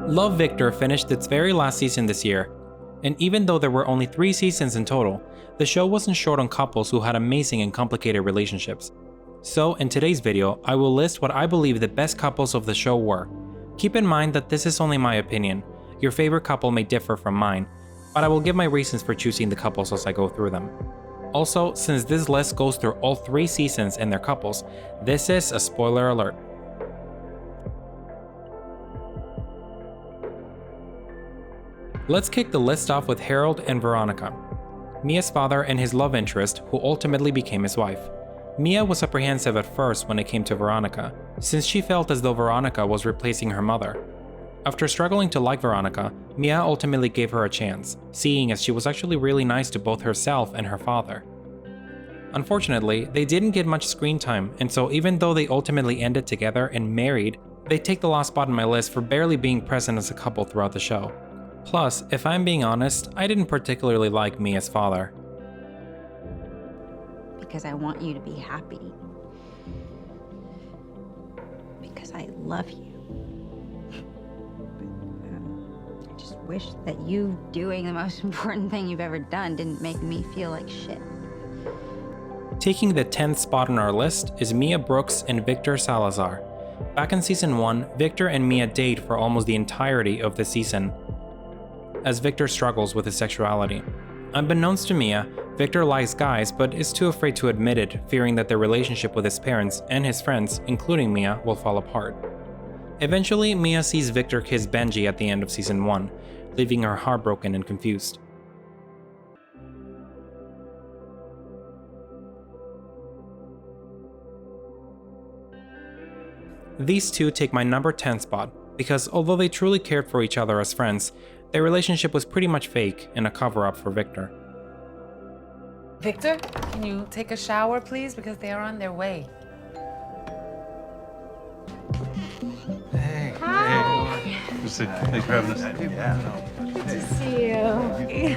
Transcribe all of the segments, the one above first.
Love Victor finished its very last season this year, and even though there were only 3 seasons in total, the show wasn't short on couples who had amazing and complicated relationships. So in today's video, I will list what I believe the best couples of the show were. Keep in mind that this is only my opinion. Your favorite couple may differ from mine, but I will give my reasons for choosing the couples as I go through them. Also, since this list goes through all 3 seasons and their couples, this is a spoiler alert. Let's kick the list off with Harold and Veronica, Mia's father and his love interest who ultimately became his wife. Mia was apprehensive at first when it came to Veronica, since she felt as though Veronica was replacing her mother. After struggling to like Veronica, Mia ultimately gave her a chance, seeing as she was actually really nice to both herself and her father. Unfortunately, they didn't get much screen time, and so even though they ultimately ended together and married, they take the last spot on my list for barely being present as a couple throughout the show. Plus, if I'm being honest, I didn't particularly like Mia's father. Because I want you to be happy. Because I love you. I just wish that you doing the most important thing you've ever done didn't make me feel like shit. Taking the 10th spot on our list is Mia Brooks and Victor Salazar. Back in season 1, Victor and Mia date for almost the entirety of the season, as Victor struggles with his sexuality. Unbeknownst to Mia, Victor likes guys but is too afraid to admit it, fearing that their relationship with his parents and his friends, including Mia, will fall apart. Eventually, Mia sees Victor kiss Benji at the end of season 1, leaving her heartbroken and confused. These two take my number 10 spot, because although they truly cared for each other as friends, their relationship was pretty much fake and a cover-up for Victor. Victor, can you take a shower, please? Because they are on their way. Hey. Hi. Hey. Thanks for having us. Yeah. Good to see you.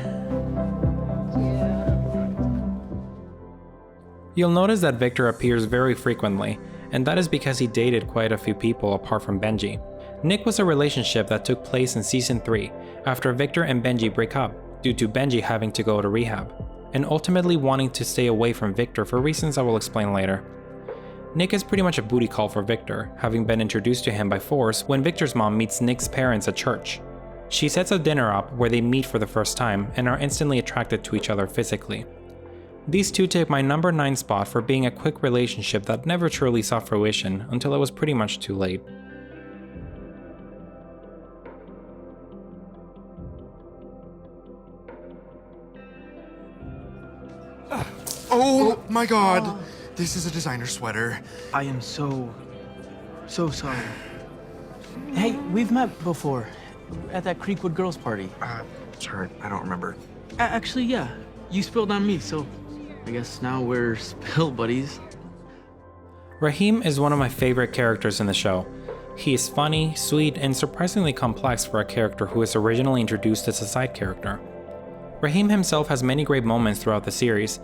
You'll notice that Victor appears very frequently, and that is because he dated quite a few people apart from Benji. Nick was a relationship that took place in season 3, after Victor and Benji break up, due to Benji having to go to rehab, and ultimately wanting to stay away from Victor for reasons I will explain later. Nick is pretty much a booty call for Victor, having been introduced to him by force when Victor's mom meets Nick's parents at church. She sets a dinner up where they meet for the first time and are instantly attracted to each other physically. These two take my number 9 spot for being a quick relationship that never truly saw fruition until it was pretty much too late. Oh my god! This is a designer sweater. I am so sorry. Hey, we've met before. At that Creekwood girls' party. Sorry, I don't remember. Actually, yeah. You spilled on me, so I guess now we're spill buddies. Rahim is one of my favorite characters in the show. He is funny, sweet, and surprisingly complex for a character who is originally introduced as a side character. Rahim himself has many great moments throughout the series,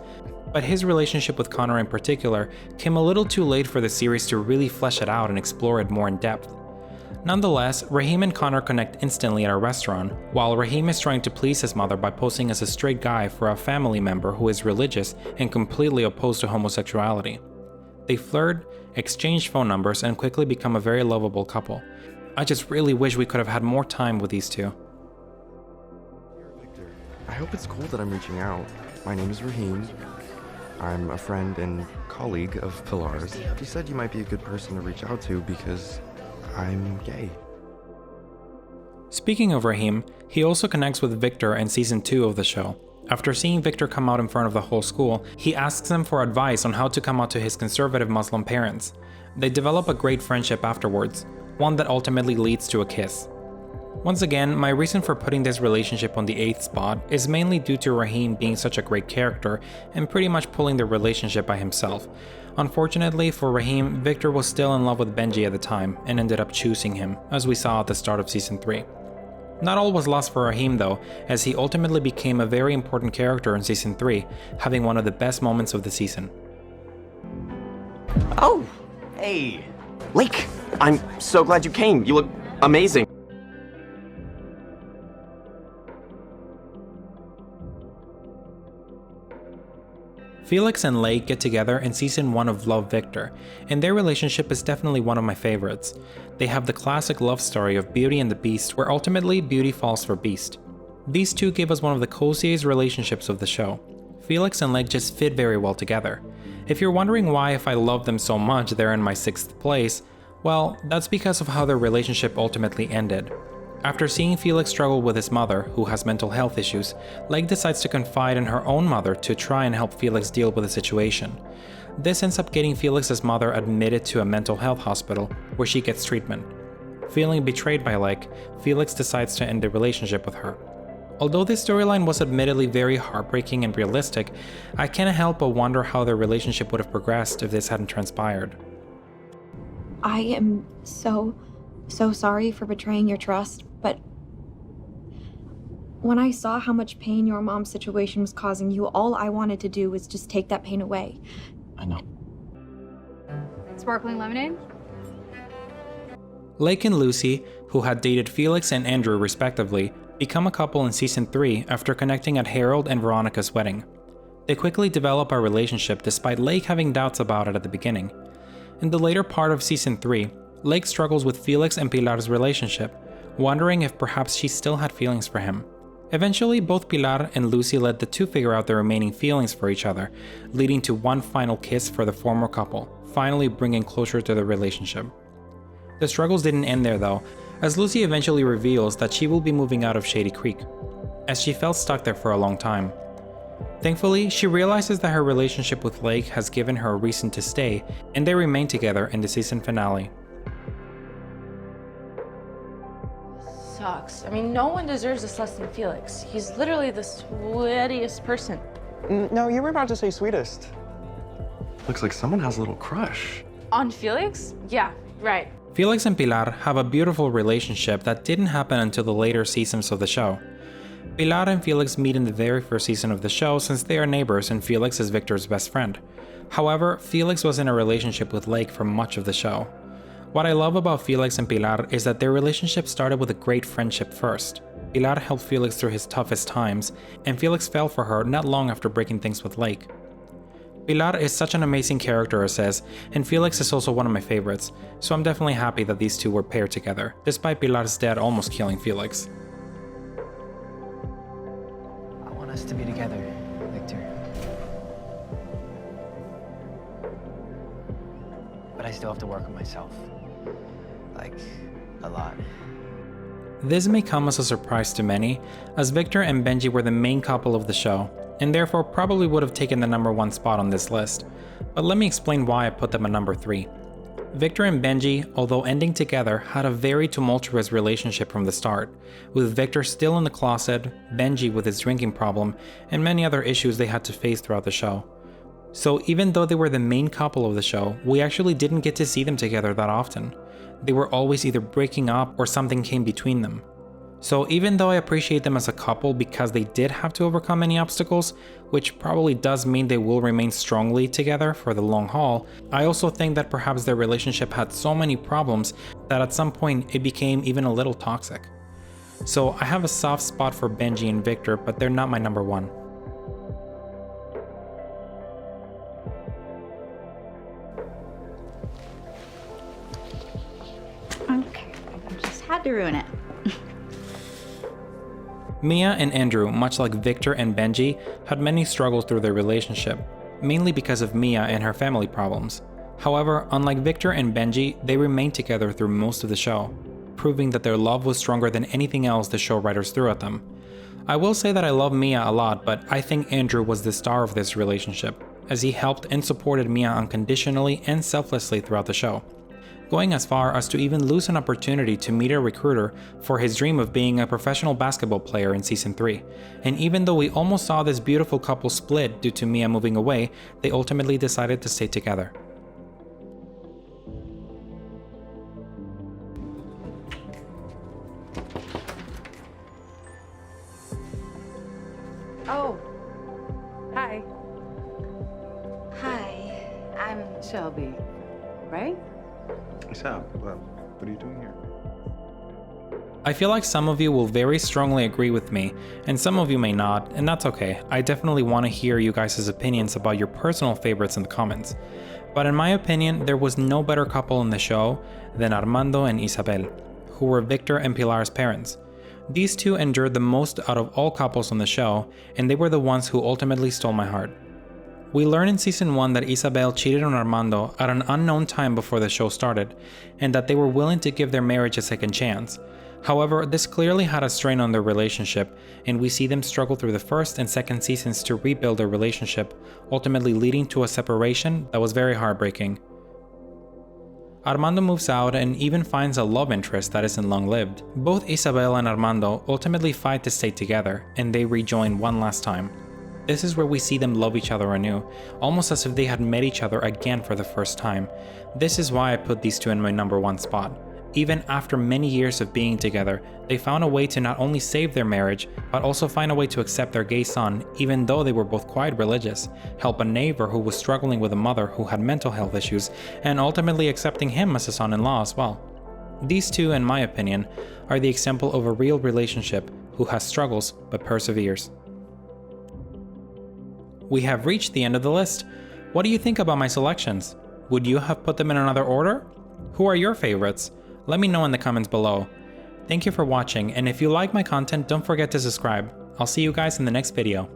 but his relationship with Connor in particular came a little too late for the series to really flesh it out and explore it more in depth. Nonetheless, Rahim and Connor connect instantly at a restaurant, while Rahim is trying to please his mother by posing as a straight guy for a family member who is religious and completely opposed to homosexuality. They flirt, exchange phone numbers, and quickly become a very lovable couple. I just really wish we could have had more time with these two. I hope it's cool that I'm reaching out. My name is Rahim. I'm a friend and colleague of Pilar's. He said you might be a good person to reach out to because I'm gay. Speaking of Rahim, he also connects with Victor in season 2 of the show. After seeing Victor come out in front of the whole school, he asks him for advice on how to come out to his conservative Muslim parents. They develop a great friendship afterwards, one that ultimately leads to a kiss. Once again, my reason for putting this relationship on the 8th spot is mainly due to Rahim being such a great character and pretty much pulling the relationship by himself. Unfortunately for Rahim, Victor was still in love with Benji at the time and ended up choosing him, as we saw at the start of season 3. Not all was lost for Rahim though, as he ultimately became a very important character in season 3, having one of the best moments of the season. Oh, hey, Lake, I'm so glad you came. You look amazing. Felix and Lake get together in season 1 of Love, Victor, and their relationship is definitely one of my favorites. They have the classic love story of Beauty and the Beast, where ultimately Beauty falls for Beast. These two gave us one of the coziest relationships of the show. Felix and Lake just fit very well together. If you're wondering why if I love them so much they're in my 6th place, well, that's because of how their relationship ultimately ended. After seeing Felix struggle with his mother, who has mental health issues, Lake decides to confide in her own mother to try and help Felix deal with the situation. This ends up getting Felix's mother admitted to a mental health hospital, where she gets treatment. Feeling betrayed by Lake, Felix decides to end the relationship with her. Although this storyline was admittedly very heartbreaking and realistic, I can't help but wonder how their relationship would have progressed if this hadn't transpired. I am so sorry for betraying your trust, but when I saw how much pain your mom's situation was causing you, all I wanted to do was just take that pain away. I know. Sparkling lemonade? Lake and Lucy, who had dated Felix and Andrew respectively, become a couple in season 3 after connecting at Harold and Veronica's wedding. They quickly develop a relationship despite Lake having doubts about it at the beginning. In the later part of season 3, Lake struggles with Felix and Pilar's relationship, wondering if perhaps she still had feelings for him. Eventually, both Pilar and Lucy let the two figure out their remaining feelings for each other, leading to one final kiss for the former couple, finally bringing closure to the relationship. The struggles didn't end there though, as Lucy eventually reveals that she will be moving out of Shady Creek, as she felt stuck there for a long time. Thankfully, she realizes that her relationship with Lake has given her a reason to stay, and they remain together in the season finale. Sucks. I mean, no one deserves this less than Felix. He's literally the sweatiest person. No, you were about to say sweetest. Looks like someone has a little crush. On Felix? Yeah, right. Felix and Pilar have a beautiful relationship that didn't happen until the later seasons of the show. Pilar and Felix meet in the very first season of the show since they are neighbors and Felix is Victor's best friend. However, Felix was in a relationship with Lake for much of the show. What I love about Felix and Pilar is that their relationship started with a great friendship first. Pilar helped Felix through his toughest times, and Felix fell for her not long after breaking things with Lake. Pilar is such an amazing character, it says, and Felix is also one of my favorites, so I'm definitely happy that these two were paired together, despite Pilar's death almost killing Felix. I want us to be together, Victor. But I still have to work on myself. Like, a lot. This may come as a surprise to many, as Victor and Benji were the main couple of the show, and therefore probably would have taken the number 1 spot on this list, but let me explain why I put them at number 3. Victor and Benji, although ending together, had a very tumultuous relationship from the start, with Victor still in the closet, Benji with his drinking problem, and many other issues they had to face throughout the show. So even though they were the main couple of the show, we actually didn't get to see them together that often. They were always either breaking up or something came between them. So even though I appreciate them as a couple because they did have to overcome many obstacles, which probably does mean they will remain strongly together for the long haul, I also think that perhaps their relationship had so many problems that at some point it became even a little toxic. So I have a soft spot for Benji and Victor, but they're not my number 1. Okay, I just had to ruin it. Mia and Andrew, much like Victor and Benji, had many struggles through their relationship, mainly because of Mia and her family problems. However, unlike Victor and Benji, they remained together through most of the show, proving that their love was stronger than anything else the show writers threw at them. I will say that I love Mia a lot, but I think Andrew was the star of this relationship, as he helped and supported Mia unconditionally and selflessly throughout the show. going as far as to even lose an opportunity to meet a recruiter for his dream of being a professional basketball player in season 3. And even though we almost saw this beautiful couple split due to Mia moving away, they ultimately decided to stay together. Oh, hi. Hi, I'm Shelby, right? So, what are you doing here? I feel like some of you will very strongly agree with me, and some of you may not, and that's okay. I definitely want to hear you guys' opinions about your personal favorites in the comments. But in my opinion, there was no better couple in the show than Armando and Isabel, who were Victor and Pilar's parents. These two endured the most out of all couples on the show, and they were the ones who ultimately stole my heart. We learn in season 1 that Isabel cheated on Armando at an unknown time before the show started, and that they were willing to give their marriage a second chance. However, this clearly had a strain on their relationship, and we see them struggle through the first and second seasons to rebuild their relationship, ultimately leading to a separation that was very heartbreaking. Armando moves out and even finds a love interest that isn't long-lived. Both Isabel and Armando ultimately fight to stay together, and they rejoin one last time. This is where we see them love each other anew, almost as if they had met each other again for the first time. This is why I put these two in my number 1 spot. Even after many years of being together, they found a way to not only save their marriage, but also find a way to accept their gay son, even though they were both quite religious, help a neighbor who was struggling with a mother who had mental health issues, and ultimately accepting him as a son-in-law as well. These two, in my opinion, are the example of a real relationship who has struggles but perseveres. We have reached the end of the list. What do you think about my selections? Would you have put them in another order? Who are your favorites? Let me know in the comments below. Thank you for watching, and if you like my content, don't forget to subscribe. I'll see you guys in the next video.